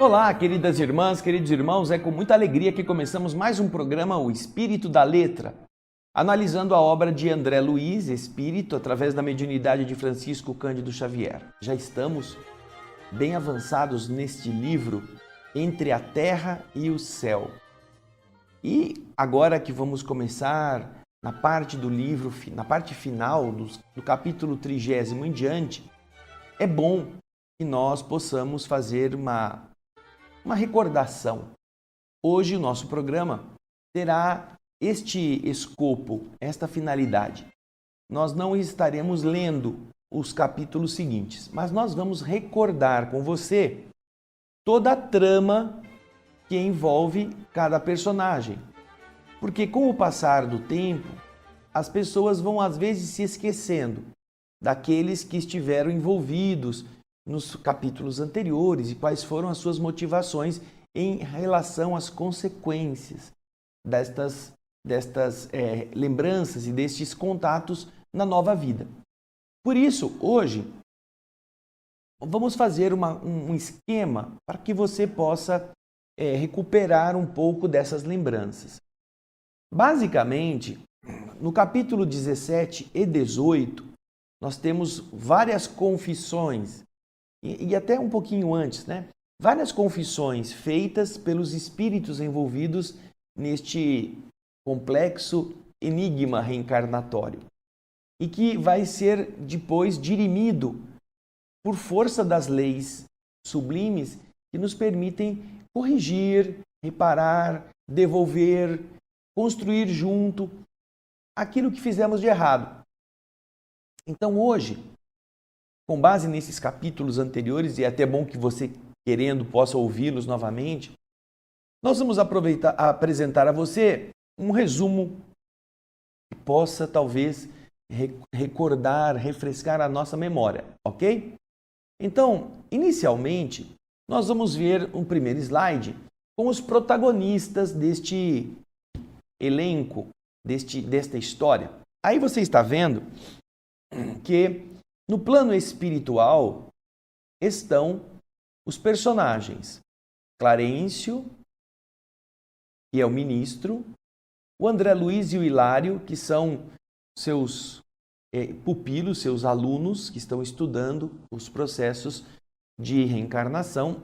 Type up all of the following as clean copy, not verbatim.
Olá, queridas irmãs, queridos irmãos, é com muita alegria que começamos mais um programa, O Espírito da Letra, analisando a obra de André Luiz, Espírito, através da mediunidade de Francisco Cândido Xavier. Já estamos bem avançados neste livro, Entre a Terra e o Céu. E agora que vamos começar na parte do livro, na parte final do capítulo 30º em diante, é bom que nós possamos fazer uma recordação. Hoje o nosso programa terá este escopo, esta finalidade. Nós não estaremos lendo os capítulos seguintes, mas nós vamos recordar com você toda a trama que envolve cada personagem. Porque com o passar do tempo, as pessoas vão às vezes se esquecendo daqueles que estiveram envolvidos nos capítulos anteriores e quais foram as suas motivações em relação às consequências destas lembranças e destes contatos na nova vida. Por isso, hoje, vamos fazer um esquema para que você possa recuperar um pouco dessas lembranças. Basicamente, no capítulo 17 e 18, nós temos várias confissões, e até um pouquinho antes, né? Várias confissões feitas pelos espíritos envolvidos neste complexo enigma reencarnatório e que vai ser depois dirimido por força das leis sublimes que nos permitem corrigir, reparar, devolver, construir junto aquilo que fizemos de errado. Então hoje, com base nesses capítulos anteriores, e é até bom que você, querendo, possa ouvi-los novamente, nós vamos apresentar a você um resumo que possa, talvez, recordar, refrescar a nossa memória, ok? Então, inicialmente, nós vamos ver um primeiro slide com os protagonistas deste elenco, desta história. Aí você está vendo que no plano espiritual estão os personagens Clarencio, que é o ministro, o André Luiz e o Hilário, que são seus pupilos, seus alunos que estão estudando os processos de reencarnação.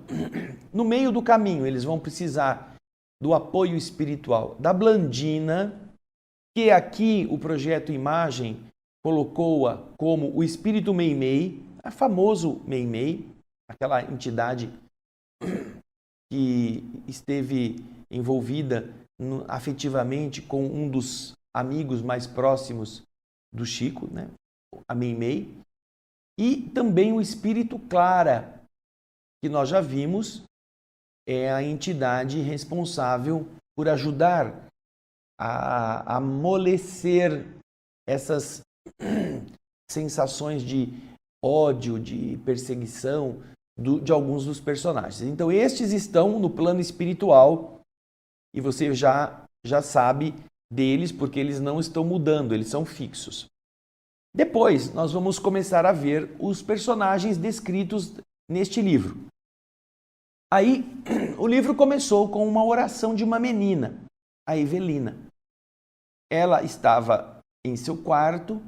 No meio do caminho, eles vão precisar do apoio espiritual da Blandina, que aqui o projeto Imagem colocou-a como o espírito Meimei, a famoso Meimei, aquela entidade que esteve envolvida afetivamente com um dos amigos mais próximos do Chico, né? A Meimei, e também o espírito Clara, que nós já vimos, é a entidade responsável por ajudar a amolecer essas sensações de ódio, de perseguição de alguns dos personagens. Então, estes estão no plano espiritual e você já sabe deles porque eles não estão mudando, eles são fixos. Depois, nós vamos começar a ver os personagens descritos neste livro. Aí, o livro começou com uma oração de uma menina, a Evelina. Ela estava em seu quarto,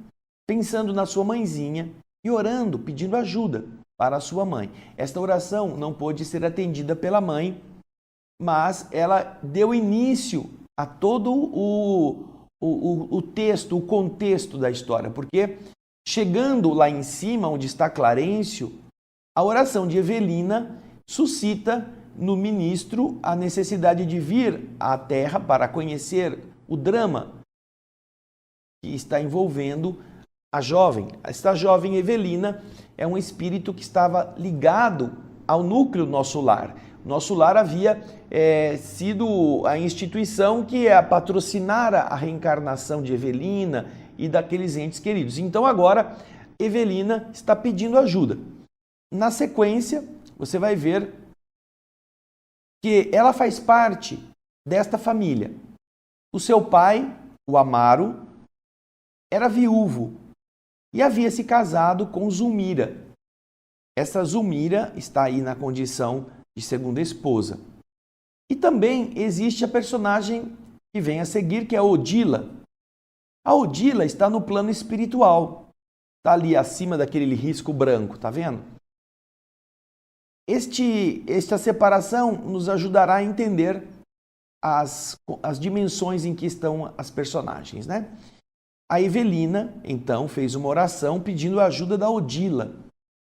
pensando na sua mãezinha e orando, pedindo ajuda para a sua mãe. Esta oração não pôde ser atendida pela mãe, mas ela deu início a todo o texto, o contexto da história, porque chegando lá em cima, onde está Clarencio, a oração de Evelina suscita no ministro a necessidade de vir à Terra para conhecer o drama que está envolvendo a jovem. Esta jovem Evelina é um espírito que estava ligado ao núcleo do nosso lar. Nosso lar havia sido a instituição que patrocinara a reencarnação de Evelina e daqueles entes queridos. Então agora Evelina está pedindo ajuda. Na sequência, você vai ver que ela faz parte desta família. O seu pai, o Amaro, era viúvo e havia se casado com Zulmira. Essa Zulmira está aí na condição de segunda esposa. E também existe a personagem que vem a seguir, que é a Odila. A Odila está no plano espiritual. Está ali acima daquele risco branco, tá vendo? Esta separação nos ajudará a entender as dimensões em que estão as personagens, né? A Evelina, então, fez uma oração pedindo a ajuda da Odila.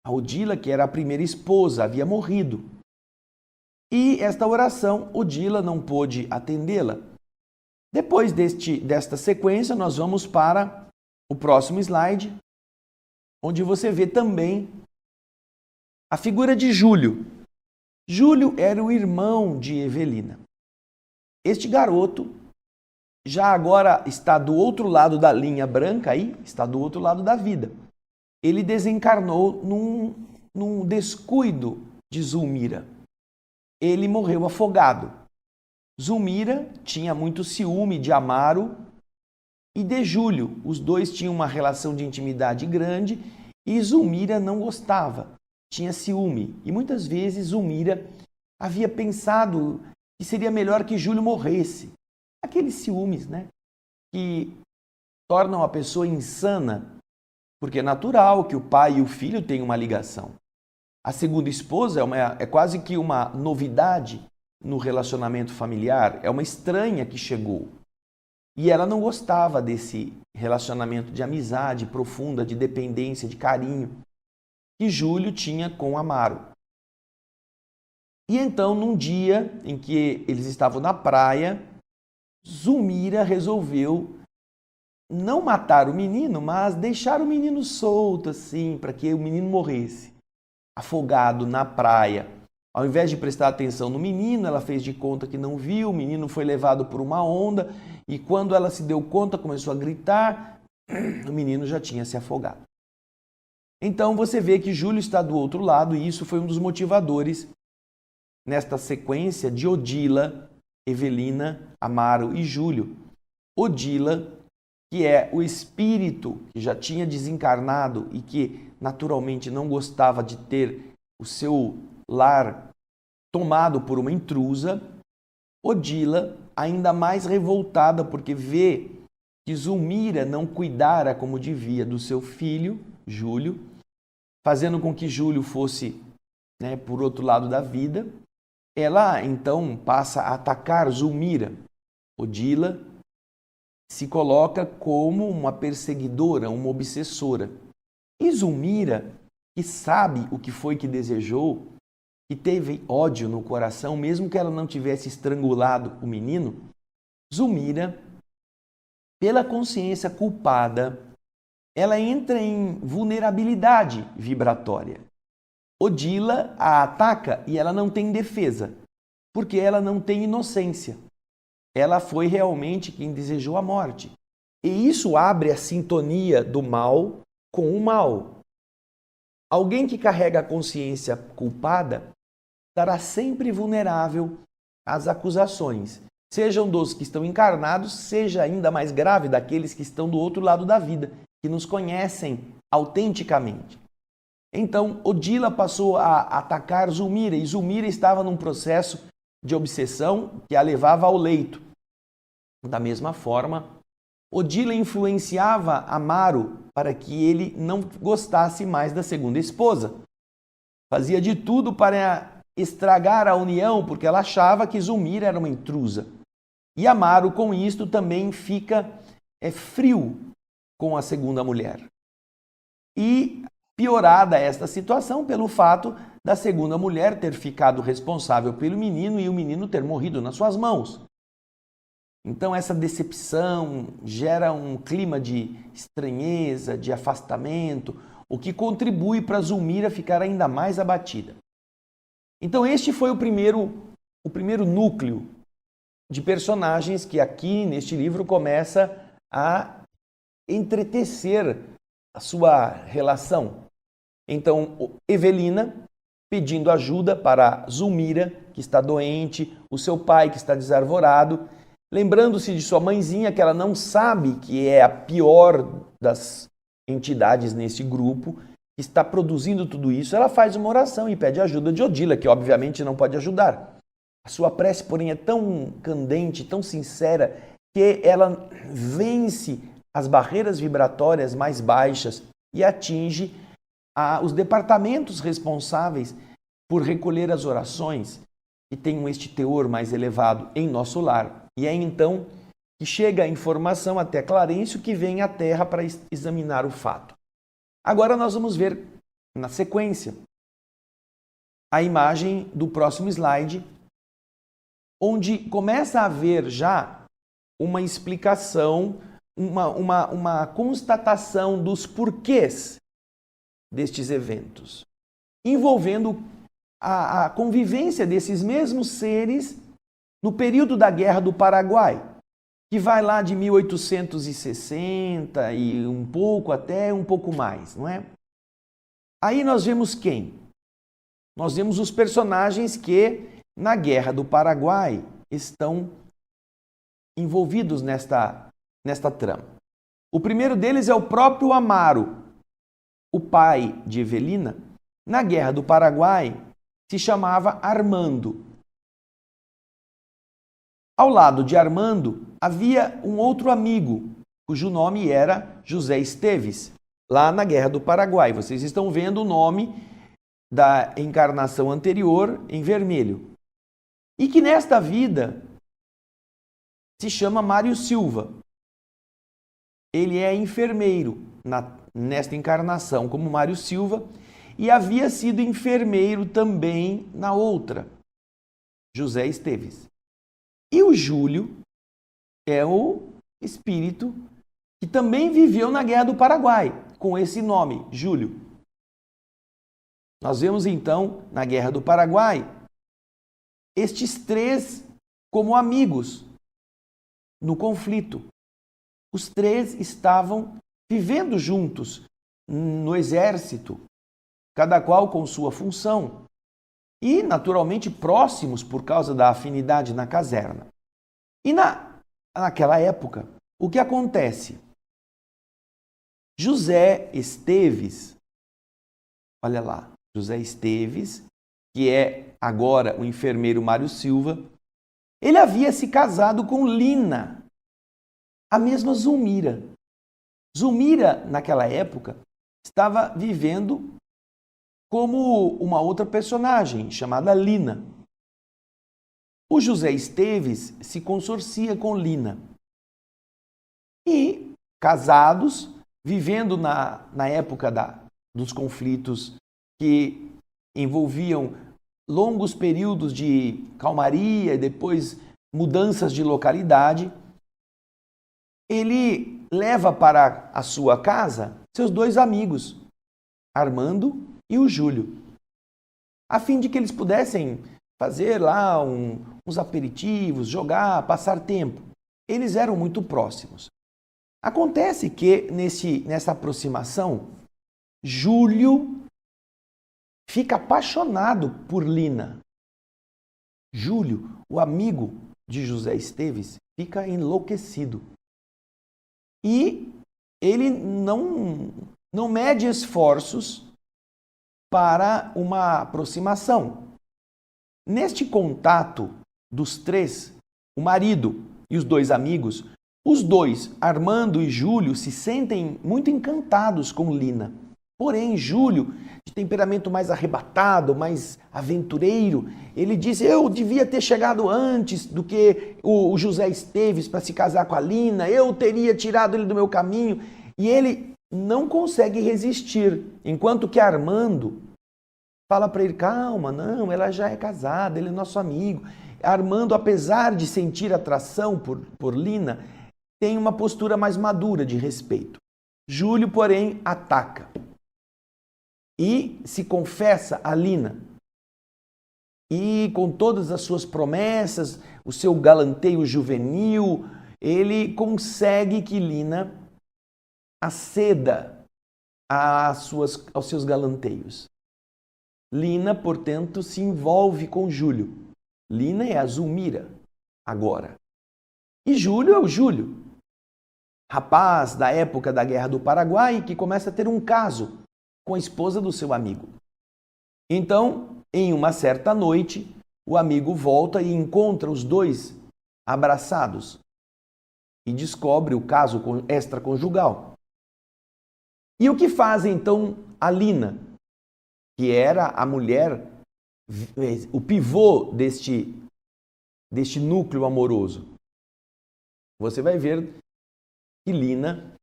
A Odila, que era a primeira esposa, havia morrido. E esta oração, Odila não pôde atendê-la. Depois desta sequência, nós vamos para o próximo slide, onde você vê também a figura de Júlio. Júlio era o irmão de Evelina. Este garoto já agora está do outro lado da linha branca, aí está do outro lado da vida. Ele desencarnou num descuido de Zulmira. Ele morreu afogado. Zulmira tinha muito ciúme de Amaro e de Júlio. Os dois tinham uma relação de intimidade grande e Zulmira não gostava, tinha ciúme. E muitas vezes Zulmira havia pensado que seria melhor que Júlio morresse. Aqueles ciúmes, né, que tornam a pessoa insana, porque é natural que o pai e o filho tenham uma ligação. A segunda esposa é quase que uma novidade no relacionamento familiar, é uma estranha que chegou. E ela não gostava desse relacionamento de amizade profunda, de dependência, de carinho, que Júlio tinha com Amaro. E então, num dia em que eles estavam na praia, Zulmira resolveu não matar o menino, mas deixar o menino solto, assim, para que o menino morresse, afogado na praia. Ao invés de prestar atenção no menino, ela fez de conta que não viu, o menino foi levado por uma onda e quando ela se deu conta, começou a gritar, o menino já tinha se afogado. Então você vê que Júlio está do outro lado e isso foi um dos motivadores nesta sequência de Odila, Evelina, Amaro e Júlio. Odila, que é o espírito que já tinha desencarnado e que naturalmente não gostava de ter o seu lar tomado por uma intrusa. Odila, ainda mais revoltada porque vê que Zulmira não cuidara como devia do seu filho, Júlio, fazendo com que Júlio fosse, por outro lado da vida. Ela então passa a atacar Zulmira. Odila se coloca como uma perseguidora, uma obsessora. E Zulmira, que sabe o que foi que desejou, que teve ódio no coração, mesmo que ela não tivesse estrangulado o menino, Zulmira, pela consciência culpada, ela entra em vulnerabilidade vibratória. Odila a ataca e ela não tem defesa, porque ela não tem inocência. Ela foi realmente quem desejou a morte. E isso abre a sintonia do mal com o mal. Alguém que carrega a consciência culpada estará sempre vulnerável às acusações, sejam dos que estão encarnados, seja ainda mais grave daqueles que estão do outro lado da vida, que nos conhecem autenticamente. Então, Odila passou a atacar Zulmira e Zulmira estava num processo de obsessão que a levava ao leito. Da mesma forma, Odila influenciava Amaro para que ele não gostasse mais da segunda esposa. Fazia de tudo para estragar a união, porque ela achava que Zulmira era uma intrusa. E Amaro, com isto, também fica frio com a segunda mulher. E piorada esta situação pelo fato da segunda mulher ter ficado responsável pelo menino e o menino ter morrido nas suas mãos. Então essa decepção gera um clima de estranheza, de afastamento, o que contribui para Zulmira ficar ainda mais abatida. Então este foi o primeiro núcleo de personagens que aqui neste livro começa a entretecer a sua relação. Então, Evelina pedindo ajuda para Zulmira, que está doente, o seu pai que está desarvorado, lembrando-se de sua mãezinha, que ela não sabe que é a pior das entidades nesse grupo, que está produzindo tudo isso, ela faz uma oração e pede ajuda de Odila, que obviamente não pode ajudar. A sua prece, porém, é tão candente, tão sincera, que ela vence as barreiras vibratórias mais baixas e atinge os departamentos responsáveis por recolher as orações que tenham este teor mais elevado em nosso lar. E é então que chega a informação até Clarencio, que vem à Terra para examinar o fato. Agora nós vamos ver, na sequência, a imagem do próximo slide, onde começa a haver já uma explicação, uma constatação dos porquês destes eventos, envolvendo a convivência desses mesmos seres no período da Guerra do Paraguai, que vai lá de 1860 e um pouco até um pouco mais, não é? Aí nós vemos quem? Nós vemos os personagens que na Guerra do Paraguai estão envolvidos nesta trama. O primeiro deles é o próprio Amaro, o pai de Evelina. Na Guerra do Paraguai se chamava Armando. Ao lado de Armando havia um outro amigo, cujo nome era José Esteves, lá na Guerra do Paraguai. Vocês estão vendo o nome da encarnação anterior em vermelho. E que nesta vida se chama Mário Silva. Ele é enfermeiro nesta encarnação como Mário Silva e havia sido enfermeiro também na outra, José Esteves. E o Júlio é o espírito que também viveu na Guerra do Paraguai, com esse nome, Júlio. Nós vemos então, na Guerra do Paraguai, estes três como amigos no conflito. Os três estavam vivendo juntos no exército, cada qual com sua função, e naturalmente próximos por causa da afinidade na caserna. E naquela época, o que acontece? José Esteves, olha lá, José Esteves, que é agora o enfermeiro Mário Silva, ele havia se casado com Lina, a mesma Zulmira. Zulmira, naquela época, estava vivendo como uma outra personagem, chamada Lina. O José Esteves se consorcia com Lina. E, casados, vivendo na época dos conflitos que envolviam longos períodos de calmaria e depois mudanças de localidade, ele leva para a sua casa seus dois amigos, Armando e o Júlio, a fim de que eles pudessem fazer lá uns aperitivos, jogar, passar tempo. Eles eram muito próximos. Acontece que nessa aproximação, Júlio fica apaixonado por Lina. Júlio, o amigo de José Esteves, fica enlouquecido. E ele não mede esforços para uma aproximação. Neste contato dos três, o marido e os dois amigos, os dois, Armando e Júlio, se sentem muito encantados com Lina. Porém, Júlio, de temperamento mais arrebatado, mais aventureiro, ele diz: eu devia ter chegado antes do que o José Esteves para se casar com a Lina, eu teria tirado ele do meu caminho. E ele não consegue resistir, enquanto que Armando fala para ele: calma, não, ela já é casada, ele é nosso amigo. Armando, apesar de sentir atração por Lina, tem uma postura mais madura de respeito. Júlio, porém, ataca e se confessa a Lina. E com todas as suas promessas, o seu galanteio juvenil, ele consegue que Lina aceda aos seus galanteios. Lina, portanto, se envolve com Júlio. Lina é a Zulmira, agora. E Júlio é o Júlio, rapaz da época da Guerra do Paraguai, que começa a ter um caso com a esposa do seu amigo. Então, em uma certa noite, o amigo volta e encontra os dois abraçados e descobre o caso extraconjugal. E o que faz então a Lina, que era a mulher, o pivô deste núcleo amoroso? Você vai ver que Lina,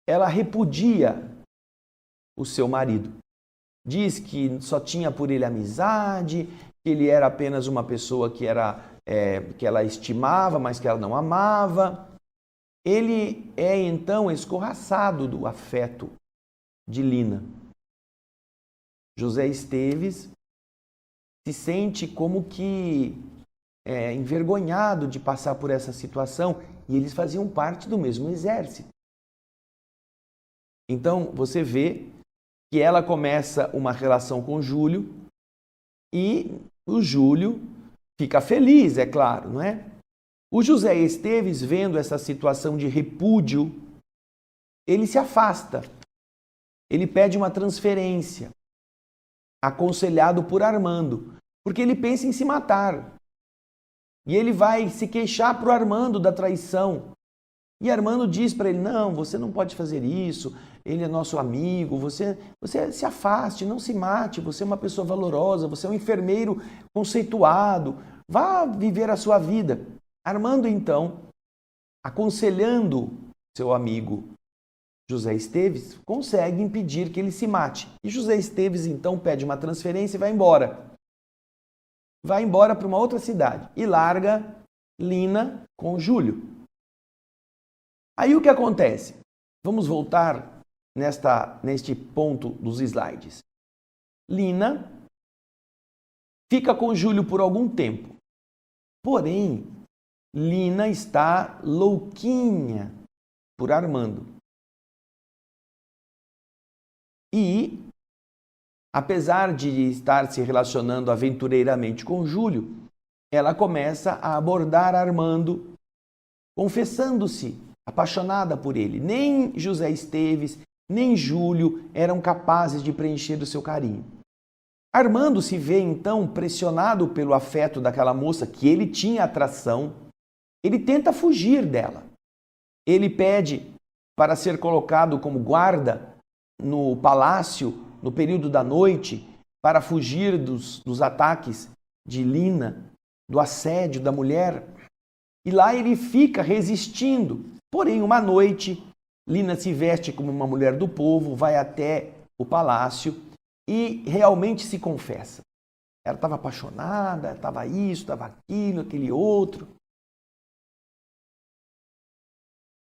ela repudia o seu marido. Diz que só tinha por ele amizade, que ele era apenas uma pessoa que ela estimava, mas que ela não amava. Ele é então escorraçado do afeto de Lina. José Esteves se sente como que envergonhado de passar por essa situação, e eles faziam parte do mesmo exército. Então você vê que ela começa uma relação com Júlio e o Júlio fica feliz, é claro, não é? O José Esteves, vendo essa situação de repúdio, ele se afasta. Ele pede uma transferência, aconselhado por Armando, porque ele pensa em se matar. E ele vai se queixar para o Armando da traição. E Armando diz para ele: não, você não pode fazer isso, ele é nosso amigo, você se afaste, não se mate, você é uma pessoa valorosa, você é um enfermeiro conceituado, vá viver a sua vida. Armando, então, aconselhando seu amigo José Esteves, consegue impedir que ele se mate. E José Esteves, então, pede uma transferência e vai embora. Vai embora para uma outra cidade e larga Lina com Júlio. Aí o que acontece? Vamos voltar neste ponto dos slides. Lina fica com Júlio por algum tempo. Porém, Lina está louquinha por Armando. E, apesar de estar se relacionando aventureiramente com Júlio, ela começa a abordar Armando, confessando-se apaixonada por ele. Nem José Esteves, nem Júlio eram capazes de preencher o seu carinho. Armando se vê então pressionado pelo afeto daquela moça que ele tinha atração. Ele tenta fugir dela. Ele pede para ser colocado como guarda no palácio no período da noite para fugir dos ataques de Lina, do assédio da mulher. E lá ele fica resistindo. Porém, uma noite, Lina se veste como uma mulher do povo, vai até o palácio e realmente se confessa. Ela estava apaixonada, estava isso, estava aquilo, aquele outro.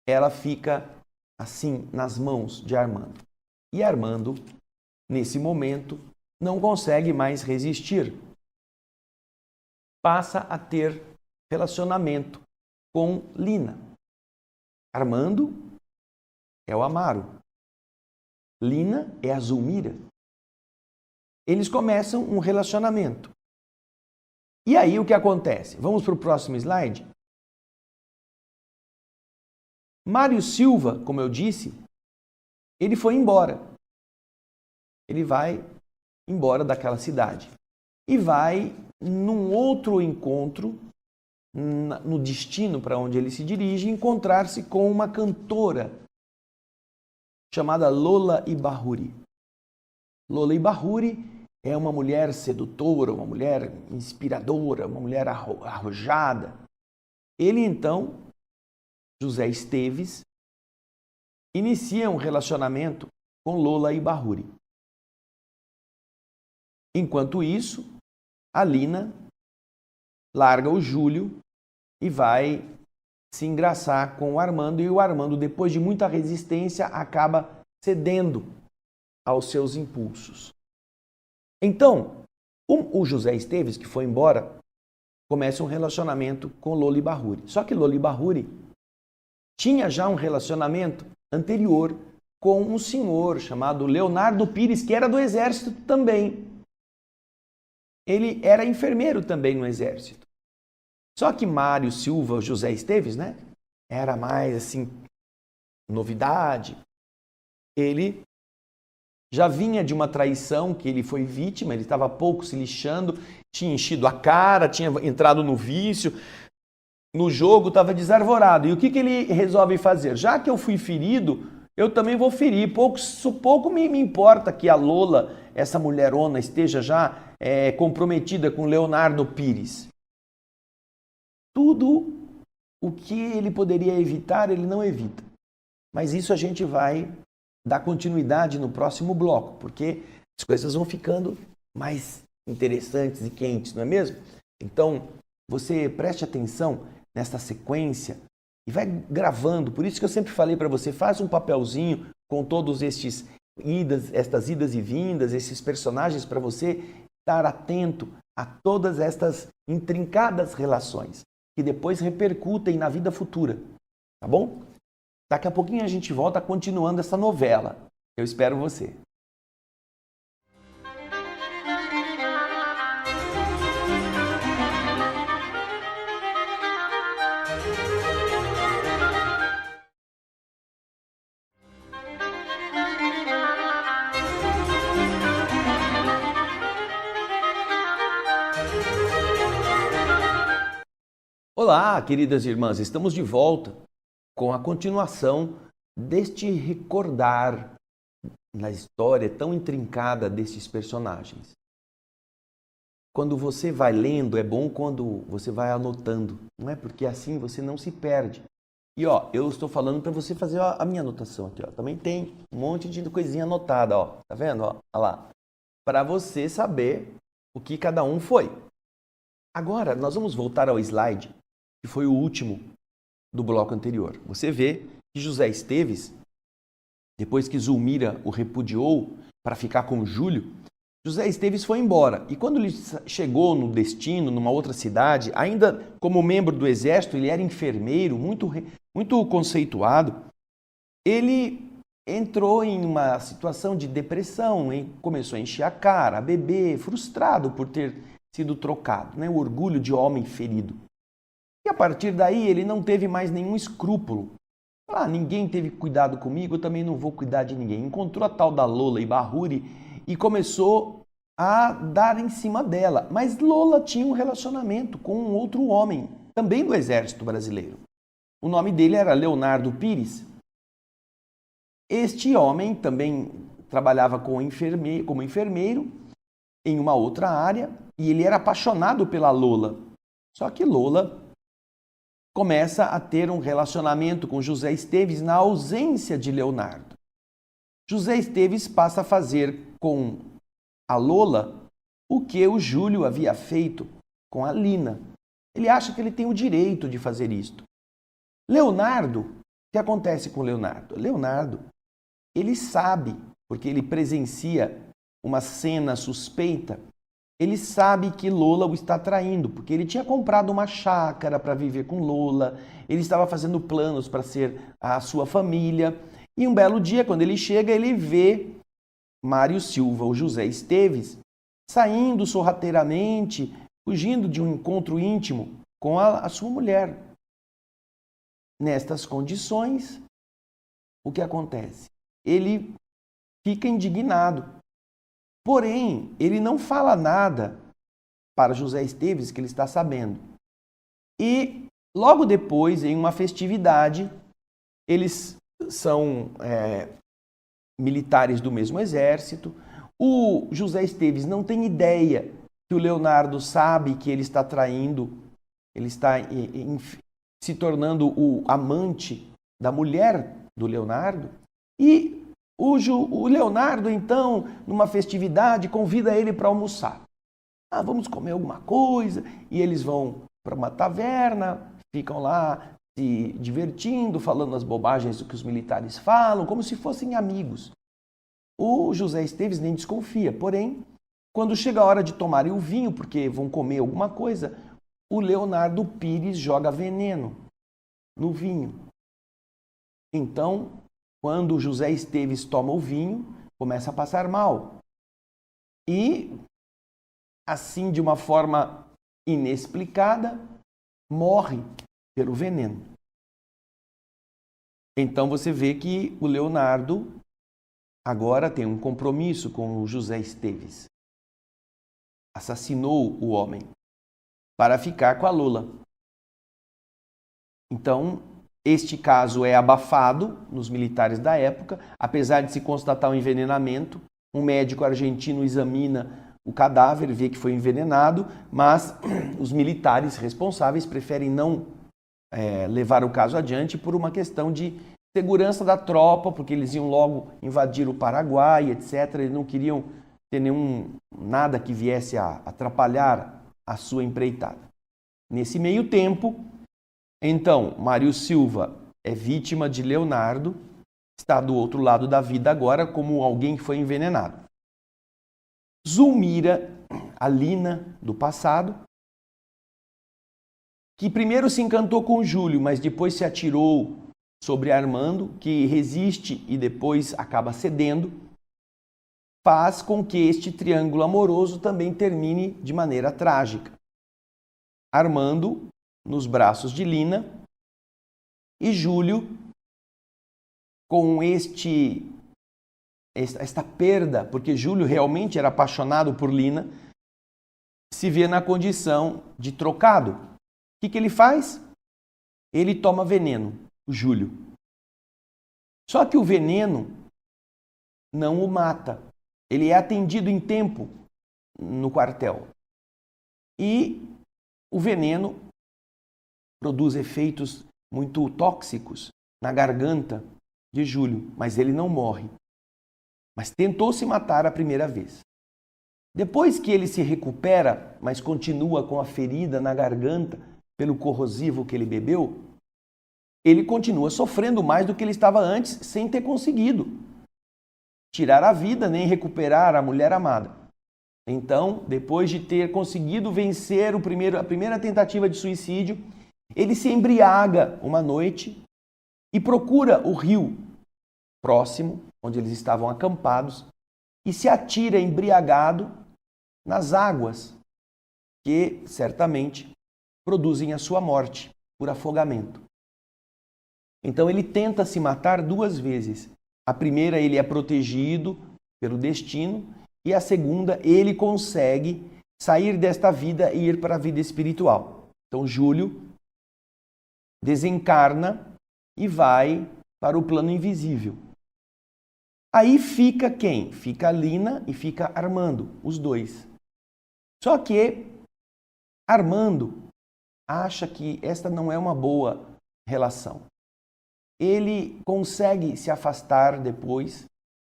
Ela fica assim nas mãos de Armando. E Armando, nesse momento, não consegue mais resistir. Passa a ter relacionamento com Lina. Armando é o Amaro. Lina é a Zulmira. Eles começam um relacionamento. E aí o que acontece? Vamos para o próximo slide? Mário Silva, como eu disse, ele foi embora. Ele vai embora daquela cidade. E vai num outro encontro, no destino para onde ele se dirige, encontrar-se com uma cantora chamada Lola Ibahuri. Lola Ibahuri é uma mulher sedutora, uma mulher inspiradora, uma mulher arrojada. Ele então, José Esteves, inicia um relacionamento com Lola Ibahuri. Enquanto isso, a Lina larga o Júlio e vai se engraçar com o Armando, e o Armando, depois de muita resistência, acaba cedendo aos seus impulsos. Então, o José Esteves, que foi embora, começa um relacionamento com Lola Ibahuri. Só que Lola Ibahuri tinha já um relacionamento anterior com um senhor chamado Leonardo Pires, que era do exército também. Ele era enfermeiro também no exército. Só que Mário Silva, José Esteves, né? Era mais assim, novidade. Ele já vinha de uma traição que ele foi vítima, ele estava pouco se lixando, tinha enchido a cara, tinha entrado no vício, no jogo, estava desarvorado. E o que ele resolve fazer? Já que eu fui ferido, eu também vou ferir. Pouco me importa que a Lola, essa mulherona, esteja já comprometida com Leonardo Pires. Tudo o que ele poderia evitar, ele não evita. Mas isso a gente vai dar continuidade no próximo bloco, porque as coisas vão ficando mais interessantes e quentes, não é mesmo? Então, você preste atenção nesta sequência e vai gravando. Por isso que eu sempre falei para você, faz um papelzinho com todos estas idas e vindas, esses personagens, para você estar atento a todas estas intrincadas relações que depois repercutem na vida futura, tá bom? Daqui a pouquinho a gente volta continuando essa novela. Eu espero você. Olá, queridas irmãs, estamos de volta com a continuação deste recordar na história tão intrincada desses personagens. Quando você vai lendo, é bom quando você vai anotando, não é? Porque assim você não se perde. E eu estou falando para você fazer a minha anotação aqui, Também tem um monte de coisinha anotada, Tá vendo, Olha lá. Para você saber o que cada um foi. Agora, nós vamos voltar ao slide, que foi o último do bloco anterior. Você vê que José Esteves, depois que Zulmira o repudiou para ficar com Júlio, José Esteves foi embora. E quando ele chegou no destino, numa outra cidade, ainda como membro do exército, ele era enfermeiro, muito conceituado, ele entrou em uma situação de depressão, começou a encher a cara, a beber, frustrado por ter sido trocado, o orgulho de homem ferido. E a partir daí ele não teve mais nenhum escrúpulo. Ninguém teve cuidado comigo, eu também não vou cuidar de ninguém. Encontrou a tal da Lola Ibarruri e começou a dar em cima dela. Mas Lola tinha um relacionamento com um outro homem, também do exército brasileiro. O nome dele era Leonardo Pires. Este homem também trabalhava como enfermeiro em uma outra área e ele era apaixonado pela Lola. Só que Lola começa a ter um relacionamento com José Esteves na ausência de Leonardo. José Esteves passa a fazer com a Lola o que o Júlio havia feito com a Lina. Ele acha que ele tem o direito de fazer isto. Leonardo, o que acontece com Leonardo? Leonardo, ele sabe, porque ele presencia uma cena suspeita, ele sabe que Lola o está traindo, porque ele tinha comprado uma chácara para viver com Lola, ele estava fazendo planos para ser a sua família, e um belo dia, quando ele chega, ele vê Mário Silva, o José Esteves, saindo sorrateiramente, fugindo de um encontro íntimo com a sua mulher. Nestas condições, o que acontece? Ele fica indignado. Porém, ele não fala nada para José Esteves, que ele está sabendo. E logo depois, em uma festividade, eles são militares do mesmo exército. O José Esteves não tem ideia que o Leonardo sabe que ele está traindo, ele está se tornando o amante da mulher do Leonardo. E o Leonardo, então, numa festividade, convida ele para almoçar. Vamos comer alguma coisa. E eles vão para uma taverna, ficam lá se divertindo, falando as bobagens do que os militares falam, como se fossem amigos. O José Esteves nem desconfia. Porém, quando chega a hora de tomarem o vinho, porque vão comer alguma coisa, o Leonardo Pires joga veneno no vinho. Então, quando o José Esteves toma o vinho, começa a passar mal. E, assim, de uma forma inexplicada, morre pelo veneno. Então você vê que o Leonardo agora tem um compromisso com o José Esteves. Assassinou o homem para ficar com a Lola. Então, este caso é abafado nos militares da época, apesar de se constatar um envenenamento. Um médico argentino examina o cadáver, vê que foi envenenado, mas os militares responsáveis preferem não levar o caso adiante por uma questão de segurança da tropa, porque eles iam logo invadir o Paraguai, etc. Eles não queriam ter nada que viesse a atrapalhar a sua empreitada. Nesse meio tempo, então, Mário Silva é vítima de Leonardo, está do outro lado da vida agora como alguém que foi envenenado. Zulmira, a Lina do passado, que primeiro se encantou com Júlio, mas depois se atirou sobre Armando, que resiste e depois acaba cedendo, faz com que este triângulo amoroso também termine de maneira trágica. Armando nos braços de Lina e Júlio com esta perda, porque Júlio realmente era apaixonado por Lina, se vê na condição de trocado. O que ele faz? Ele toma veneno, o Júlio. Só que o veneno não o mata. Ele é atendido em tempo no quartel. E o veneno produz efeitos muito tóxicos na garganta de Júlio, mas ele não morre. Mas tentou se matar a primeira vez. Depois que ele se recupera, mas continua com a ferida na garganta pelo corrosivo que ele bebeu, ele continua sofrendo mais do que ele estava antes, sem ter conseguido tirar a vida nem recuperar a mulher amada. Então, depois de ter conseguido vencer a primeira tentativa de suicídio, ele se embriaga uma noite e procura o rio próximo, onde eles estavam acampados, e se atira embriagado nas águas que certamente produzem a sua morte por afogamento. Então ele tenta se matar 2 vezes. A primeira ele é protegido pelo destino e a segunda ele consegue sair desta vida e ir para a vida espiritual. Então Júlio desencarna e vai para o plano invisível. Aí fica quem? Fica Lina e fica Armando, os dois. Só que Armando acha que esta não é uma boa relação. Ele consegue se afastar depois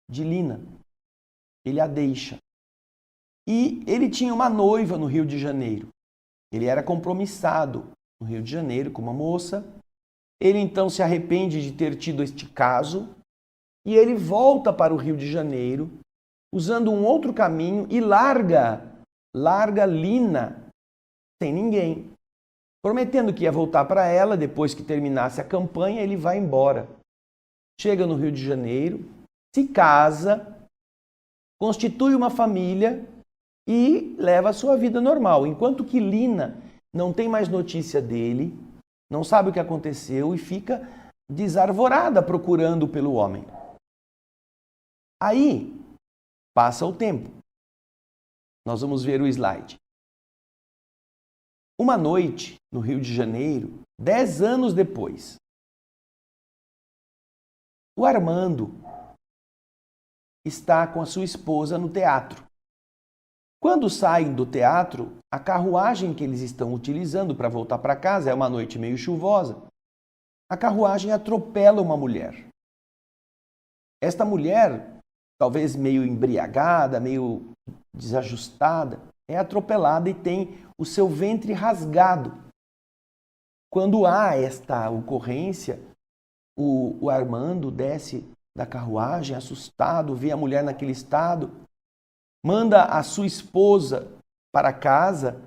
de Lina. Ele a deixa. E ele tinha uma noiva no Rio de Janeiro. Ele era compromissado no Rio de Janeiro com uma moça. Ele então se arrepende de ter tido este caso e ele volta para o Rio de Janeiro usando um outro caminho e larga Lina sem ninguém. Prometendo que ia voltar para ela depois que terminasse a campanha, ele vai embora. Chega no Rio de Janeiro, se casa, constitui uma família e leva a sua vida normal. Enquanto que Lina não tem mais notícia dele, não sabe o que aconteceu e fica desarvorada procurando pelo homem. Aí, passa o tempo. Nós vamos ver o slide. Uma noite, no Rio de Janeiro, 10 anos depois, o Armando está com a sua esposa no teatro. Quando saem do teatro, a carruagem que eles estão utilizando para voltar para casa, é uma noite meio chuvosa, a carruagem atropela uma mulher. Esta mulher, talvez meio embriagada, meio desajustada, é atropelada e tem o seu ventre rasgado. Quando há esta ocorrência, o Armando desce da carruagem, assustado, vê a mulher naquele estado, manda a sua esposa para casa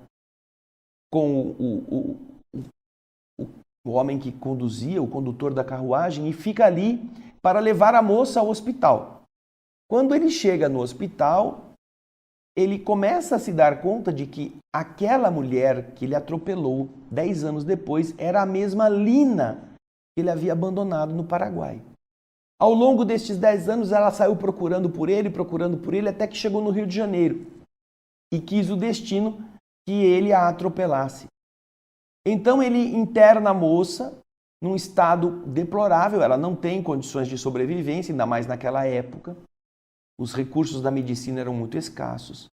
com o homem que conduzia, o condutor da carruagem, e fica ali para levar a moça ao hospital. Quando ele chega no hospital, ele começa a se dar conta de que aquela mulher que ele atropelou 10 anos depois era a mesma Lina que ele havia abandonado no Paraguai. Ao longo destes 10 anos, ela saiu procurando por ele, até que chegou no Rio de Janeiro e quis o destino que ele a atropelasse. Então ele interna a moça num estado deplorável, ela não tem condições de sobrevivência, ainda mais naquela época. Os recursos da medicina eram muito escassos.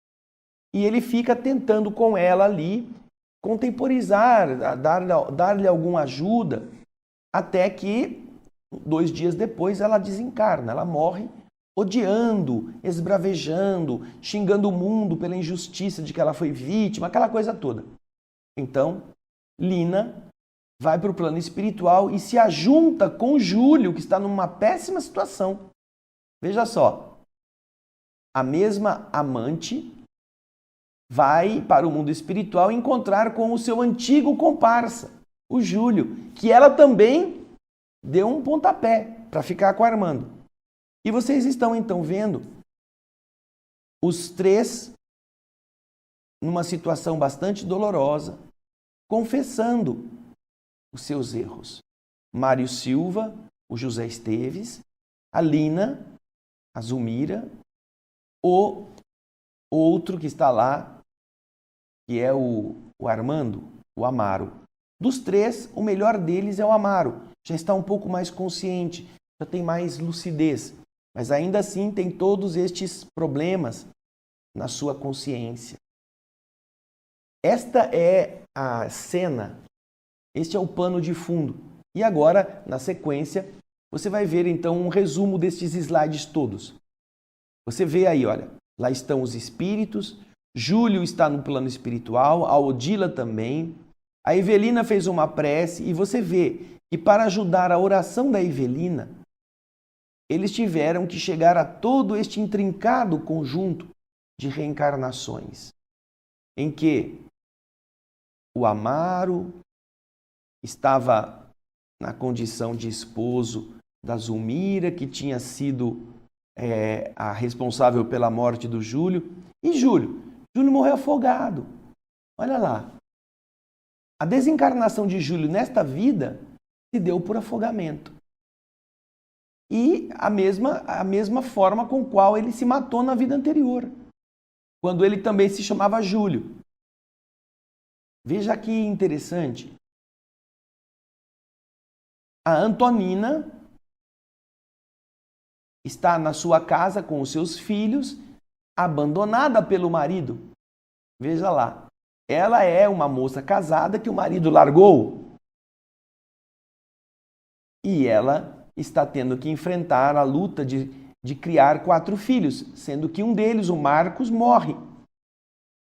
E ele fica tentando com ela ali contemporizar, dar-lhe alguma ajuda, até que 2 dias depois ela desencarna, ela morre odiando, esbravejando, xingando o mundo pela injustiça de que ela foi vítima, aquela coisa toda. Então, Lina vai para o plano espiritual e se ajunta com Júlio, que está numa péssima situação. Veja só, a mesma amante vai para o mundo espiritual encontrar com o seu antigo comparsa, o Júlio, que ela também deu um pontapé para ficar com Armando. E vocês estão então vendo os 3 numa situação bastante dolorosa, confessando os seus erros. Mário Silva, o José Esteves, a Lina, a Zulmira, o outro que está lá, que é o Armando, o Amaro. Dos 3, o melhor deles é o Amaro. Já está um pouco mais consciente, já tem mais lucidez, mas ainda assim tem todos estes problemas na sua consciência. Esta é a cena, este é o pano de fundo. E agora, na sequência, você vai ver então um resumo destes slides todos. Você vê aí, olha, lá estão os espíritos, Júlio está no plano espiritual, a Odila também, a Evelina fez uma prece e você vê que para ajudar a oração da Evelina, eles tiveram que chegar a todo este intrincado conjunto de reencarnações, em que o Amaro estava na condição de esposo da Zulmira, que tinha sido a responsável pela morte do Júlio. E Júlio morreu afogado. Olha lá. A desencarnação de Júlio nesta vida se deu por afogamento. E a mesma forma com qual ele se matou na vida anterior, quando ele também se chamava Júlio. Veja que interessante. A Antonina está na sua casa com os seus filhos, abandonada pelo marido. Veja lá. Ela é uma moça casada que o marido largou. E ela está tendo que enfrentar a luta de criar 4 filhos, sendo que um deles, o Marcos, morre.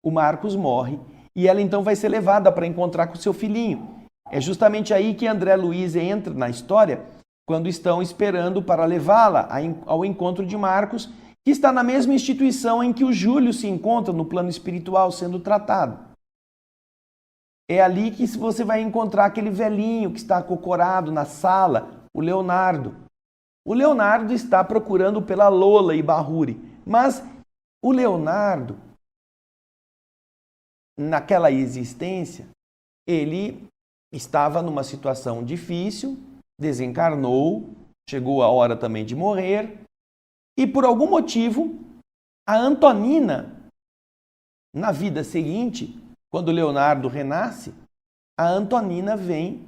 O Marcos morre e ela então vai ser levada para encontrar com seu filhinho. É justamente aí que André Luiz entra na história, quando estão esperando para levá-la ao encontro de Marcos, que está na mesma instituição em que o Júlio se encontra no plano espiritual sendo tratado. É ali que você vai encontrar aquele velhinho que está acocorado na sala, o Leonardo. O Leonardo está procurando pela Lola e Barruri, mas o Leonardo, naquela existência, ele estava numa situação difícil, desencarnou, chegou a hora também de morrer, e por algum motivo, a Antonina, na vida seguinte, quando Leonardo renasce, a Antonina vem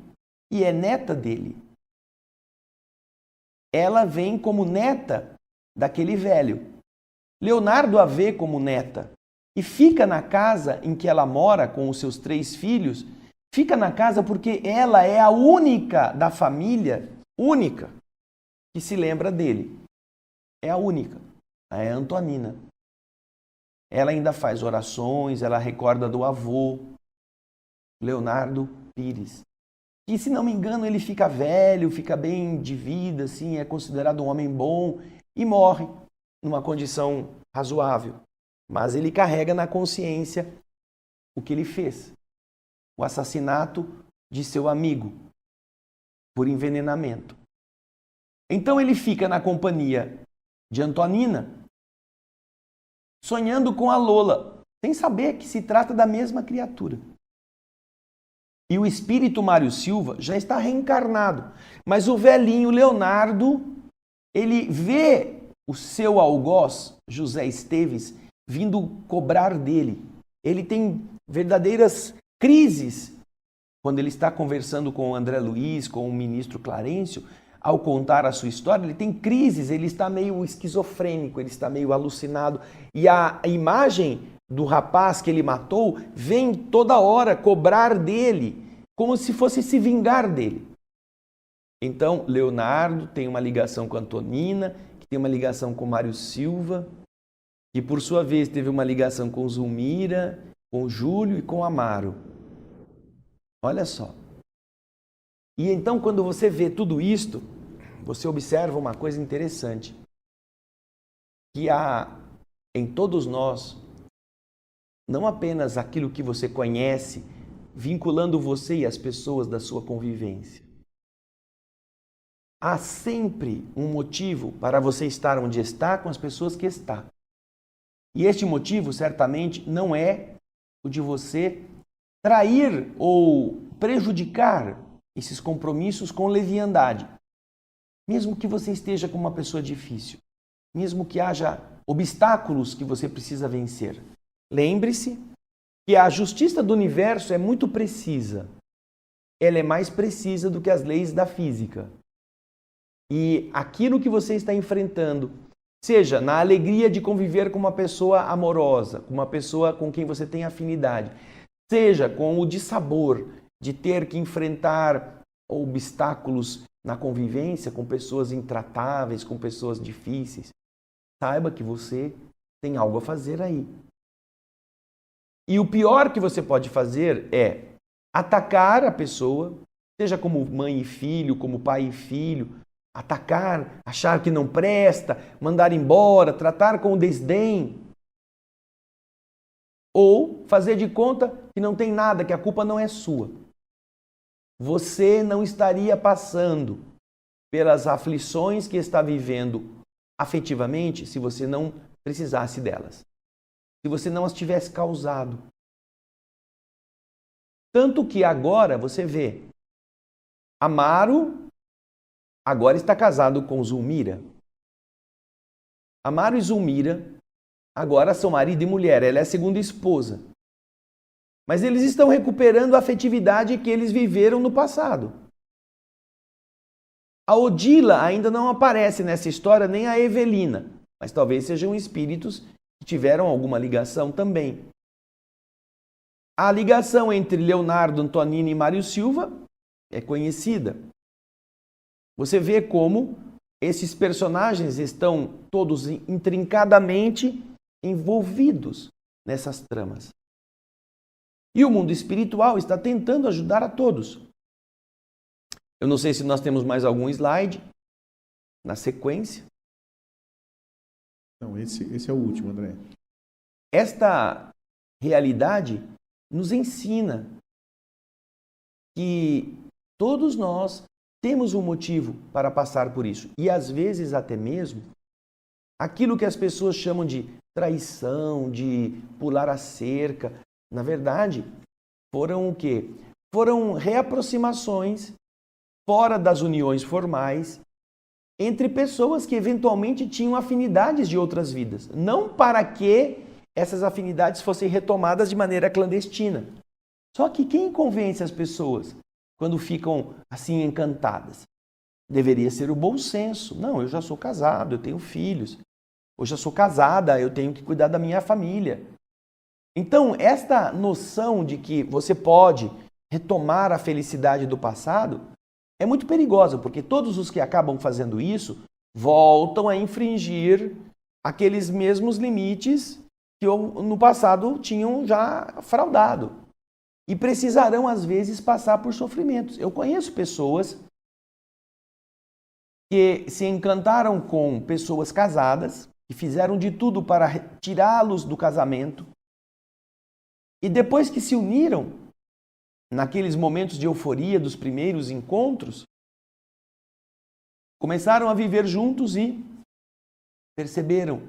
e é neta dele. Ela vem como neta daquele velho. Leonardo a vê como neta e fica na casa em que ela mora com os seus 3 filhos, fica na casa porque ela é a única da família, única, que se lembra dele. É a única, é a Antonina. Ela ainda faz orações, ela recorda do avô, Leonardo Pires. E, se não me engano, ele fica velho, fica bem de vida, assim, é considerado um homem bom e morre numa condição razoável. Mas ele carrega na consciência o que ele fez. O assassinato de seu amigo por envenenamento. Então ele fica na companhia de Antonina, sonhando com a Lola, sem saber que se trata da mesma criatura. E o espírito Mário Silva já está reencarnado, mas o velhinho Leonardo ele vê o seu algoz, José Esteves, vindo cobrar dele. Ele tem verdadeiras crises quando ele está conversando com o André Luiz, com o ministro Clarencio. Ao contar a sua história, ele tem crises, ele está meio esquizofrênico, ele está meio alucinado. E a imagem do rapaz que ele matou vem toda hora cobrar dele, como se fosse se vingar dele. Então, Leonardo tem uma ligação com Antonina, que tem uma ligação com Mário Silva, que por sua vez teve uma ligação com Zulmira, com Júlio e com Amaro. Olha só. E então, quando você vê tudo isto, você observa uma coisa interessante, que há em todos nós, não apenas aquilo que você conhece, vinculando você e as pessoas da sua convivência. Há sempre um motivo para você estar onde está com as pessoas que está. E este motivo, certamente, não é o de você trair ou prejudicar esses compromissos com leviandade. Mesmo que você esteja com uma pessoa difícil, mesmo que haja obstáculos que você precisa vencer, lembre-se que a justiça do universo é muito precisa. Ela é mais precisa do que as leis da física. E aquilo que você está enfrentando, seja na alegria de conviver com uma pessoa amorosa, com uma pessoa com quem você tem afinidade, seja com o dissabor de ter que enfrentar obstáculos na convivência com pessoas intratáveis, com pessoas difíceis, saiba que você tem algo a fazer aí. E o pior que você pode fazer é atacar a pessoa, seja como mãe e filho, como pai e filho, atacar, achar que não presta, mandar embora, tratar com desdém. Ou fazer de conta que não tem nada, que a culpa não é sua. Você não estaria passando pelas aflições que está vivendo afetivamente se você não precisasse delas. Se você não as tivesse causado. Tanto que agora você vê, Amaro agora está casado com Zulmira. Amaro e Zulmira agora são marido e mulher, ela é a segunda esposa. Mas eles estão recuperando a afetividade que eles viveram no passado. A Odila ainda não aparece nessa história, nem a Evelina, mas talvez sejam espíritos que tiveram alguma ligação também. A ligação entre Leonardo, Antonina e Mário Silva é conhecida. Você vê como esses personagens estão todos intrincadamente envolvidos nessas tramas. E o mundo espiritual está tentando ajudar a todos. Eu não sei se nós temos mais algum slide na sequência. Não, esse é o último, André. Esta realidade nos ensina que todos nós temos um motivo para passar por isso. E às vezes até mesmo aquilo que as pessoas chamam de traição, de pular a cerca, na verdade, foram o quê? Foram reaproximações fora das uniões formais entre pessoas que eventualmente tinham afinidades de outras vidas. Não para que essas afinidades fossem retomadas de maneira clandestina. Só que quem convence as pessoas quando ficam assim encantadas? Deveria ser o bom senso. Não, eu já sou casado, eu tenho filhos. Eu já sou casada, eu tenho que cuidar da minha família. Então, esta noção de que você pode retomar a felicidade do passado é muito perigosa, porque todos os que acabam fazendo isso voltam a infringir aqueles mesmos limites que no passado tinham já fraudado. E precisarão, às vezes, passar por sofrimentos. Eu conheço pessoas que se encantaram com pessoas casadas, que fizeram de tudo para tirá-los do casamento, e depois que se uniram, naqueles momentos de euforia dos primeiros encontros, começaram a viver juntos e perceberam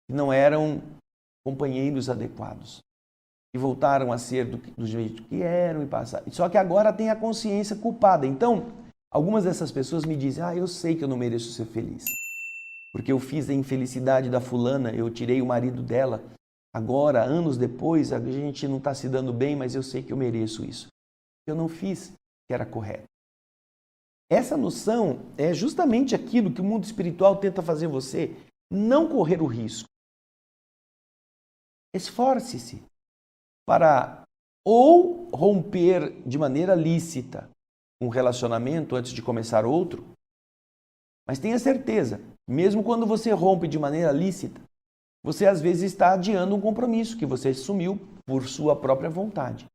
que não eram companheiros adequados. E voltaram a ser do jeito que eram e passaram. Só que agora tem a consciência culpada. Então, algumas dessas pessoas me dizem, eu sei que eu não mereço ser feliz. porque eu fiz a infelicidade da fulana, eu tirei o marido dela. Agora, anos depois, a gente não está se dando bem, mas eu sei que eu mereço isso. Eu não fiz o que era correto. Essa noção é justamente aquilo que o mundo espiritual tenta fazer você não correr o risco. Esforce-se para ou romper de maneira lícita um relacionamento antes de começar outro, mas tenha certeza, mesmo quando você rompe de maneira lícita, você às vezes está adiando um compromisso que você assumiu por sua própria vontade.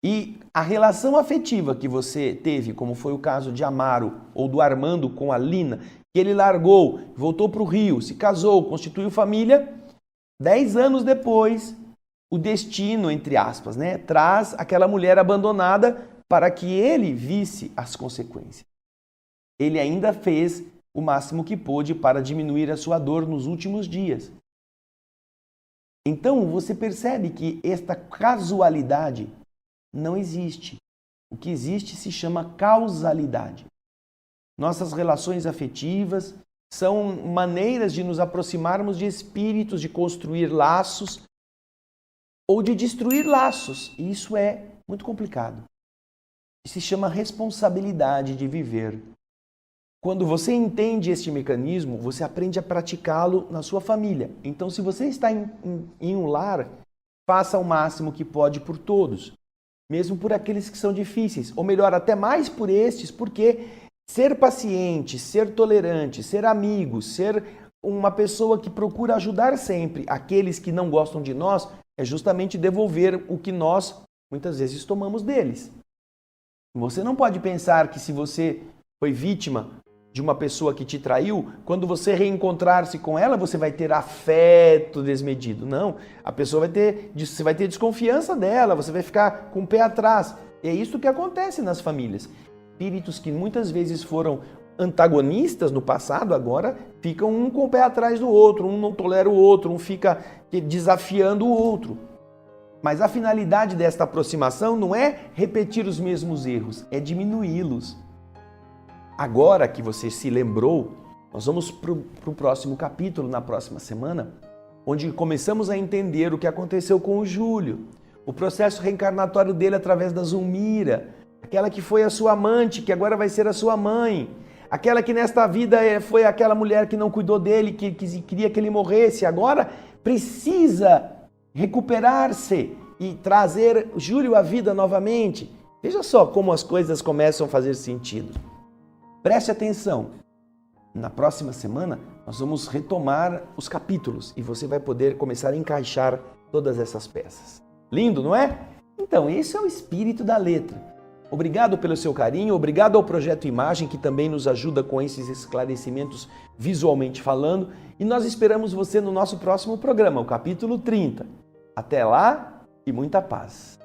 E a relação afetiva que você teve, como foi o caso de Amaro ou do Armando com a Lina, que ele largou, voltou para o Rio, se casou, constituiu família, 10 anos depois, o destino, entre aspas, traz aquela mulher abandonada para que ele visse as consequências. Ele ainda fez o máximo que pôde para diminuir a sua dor nos últimos dias. Então, você percebe que esta casualidade não existe. O que existe se chama causalidade. Nossas relações afetivas são maneiras de nos aproximarmos de espíritos, de construir laços ou de destruir laços. E isso é muito complicado. Isso se chama responsabilidade de viver. Quando você entende este mecanismo, você aprende a praticá-lo na sua família. Então, se você está em um lar, faça o máximo que pode por todos, mesmo por aqueles que são difíceis, ou melhor, até mais por estes, porque ser paciente, ser tolerante, ser amigo, ser uma pessoa que procura ajudar sempre aqueles que não gostam de nós, é justamente devolver o que nós, muitas vezes, tomamos deles. Você não pode pensar que se você foi vítima de uma pessoa que te traiu, quando você reencontrar-se com ela, você vai ter afeto desmedido. Não, a pessoa você vai ter desconfiança dela, você vai ficar com o pé atrás. E é isso que acontece nas famílias. Espíritos que muitas vezes foram antagonistas no passado, agora ficam um com o pé atrás do outro, um não tolera o outro, um fica desafiando o outro. Mas a finalidade desta aproximação não é repetir os mesmos erros, é diminuí-los. Agora que você se lembrou, nós vamos para o próximo capítulo, na próxima semana, onde começamos a entender o que aconteceu com o Júlio, o processo reencarnatório dele através da Zulmira, aquela que foi a sua amante, que agora vai ser a sua mãe, aquela que nesta vida foi aquela mulher que não cuidou dele, que queria que ele morresse, agora precisa recuperar-se e trazer Júlio à vida novamente. Veja só como as coisas começam a fazer sentido. Preste atenção. Na próxima semana, nós vamos retomar os capítulos e você vai poder começar a encaixar todas essas peças. Lindo, não é? Então, esse é o espírito da letra. Obrigado pelo seu carinho, obrigado ao Projeto Imagem, que também nos ajuda com esses esclarecimentos visualmente falando. E nós esperamos você no nosso próximo programa, o capítulo 30. Até lá e muita paz.